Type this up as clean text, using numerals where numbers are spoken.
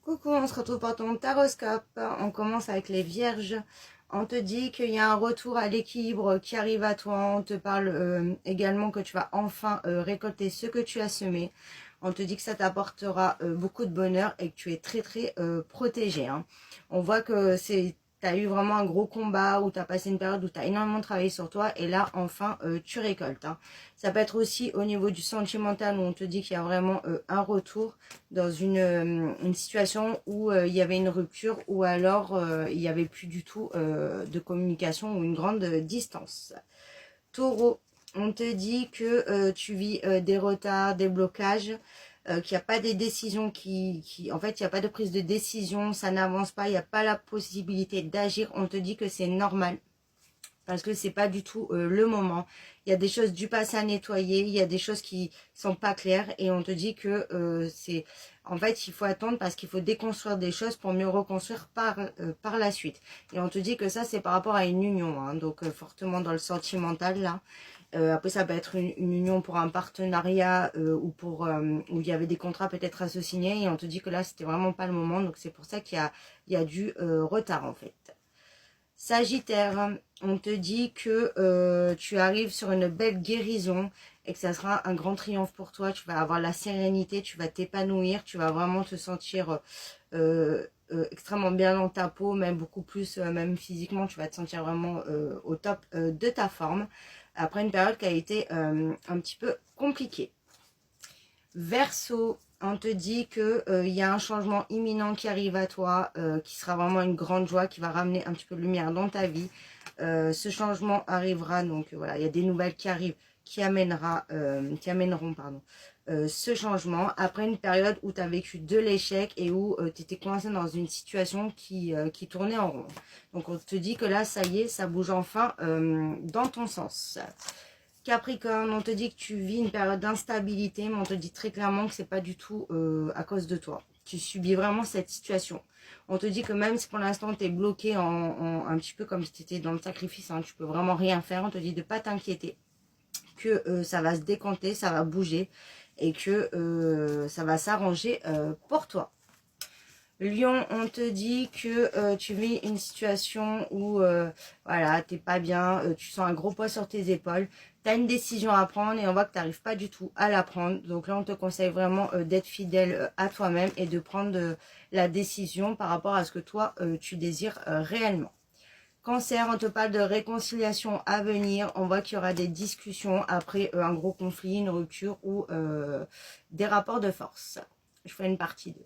Coucou, on se retrouve pour ton taroscope. On commence avec les vierges. On te dit qu'il y a un retour à l'équilibre qui arrive à toi. On te parle également que tu vas enfin récolter ce que tu as semé. On te dit que ça t'apportera beaucoup de bonheur et que tu es très protégé. Hein. On voit que tu as eu vraiment un gros combat où tu as passé une période où tu as énormément travaillé sur toi et là enfin tu récoltes. Hein. Ça peut être aussi au niveau du sentimental où on te dit qu'il y a vraiment un retour dans une situation où il y avait une rupture ou alors il n'y avait plus du tout de communication ou une grande distance. Taureau, on te dit que tu vis des retards, des blocages, qu'il n'y a pas des décisions en fait, il n'y a pas de prise de décision, ça n'avance pas, il n'y a pas la possibilité d'agir. On te dit que c'est normal parce que c'est pas du tout le moment. Il y a des choses du passé à nettoyer, il y a des choses qui sont pas claires et on te dit que c'est en fait il faut attendre parce qu'il faut déconstruire des choses pour mieux reconstruire par la suite. Et on te dit que ça c'est par rapport à une union, hein, donc fortement dans le sentimental là. Après ça peut être une union pour un partenariat ou pour où il y avait des contrats peut-être à se signer et on te dit que là c'était vraiment pas le moment, donc c'est pour ça qu'il y a du retard en fait. Sagittaire, on te dit que tu arrives sur une belle guérison et que ça sera un grand triomphe pour toi. Tu vas avoir la sérénité, tu vas t'épanouir, tu vas vraiment te sentir extrêmement bien dans ta peau, même beaucoup plus, même physiquement, tu vas te sentir vraiment au top de ta forme. Après une période qui a été un petit peu compliquée. Verseau, on te dit que il y a un changement imminent qui arrive à toi, qui sera vraiment une grande joie, qui va ramener un petit peu de lumière dans ta vie. Ce changement arrivera, donc voilà, il y a des nouvelles qui arrivent, qui amèneront ce changement après une période où tu as vécu de l'échec et où tu étais coincé dans une situation qui tournait en rond. Donc on te dit que là, ça y est, ça bouge enfin dans ton sens. Capricorne, on te dit que tu vis une période d'instabilité, mais on te dit très clairement que c'est pas du tout à cause de toi. Tu subis vraiment cette situation. On te dit que même si pour l'instant tu es bloqué un petit peu comme si tu étais dans le sacrifice, hein, tu peux vraiment rien faire. On te dit de pas t'inquiéter, que ça va se décanter, ça va bouger et que ça va s'arranger pour toi. Lion, on te dit que tu vis une situation où voilà, t'es pas bien, tu sens un gros poids sur tes épaules, tu as une décision à prendre et on voit que tu n'arrives pas du tout à la prendre. Donc là, on te conseille vraiment d'être fidèle à toi-même et de prendre la décision par rapport à ce que toi, tu désires réellement. Cancer, on te parle de réconciliation à venir. On voit qu'il y aura des discussions après un gros conflit, une rupture ou des rapports de force. Je ferai une partie 2.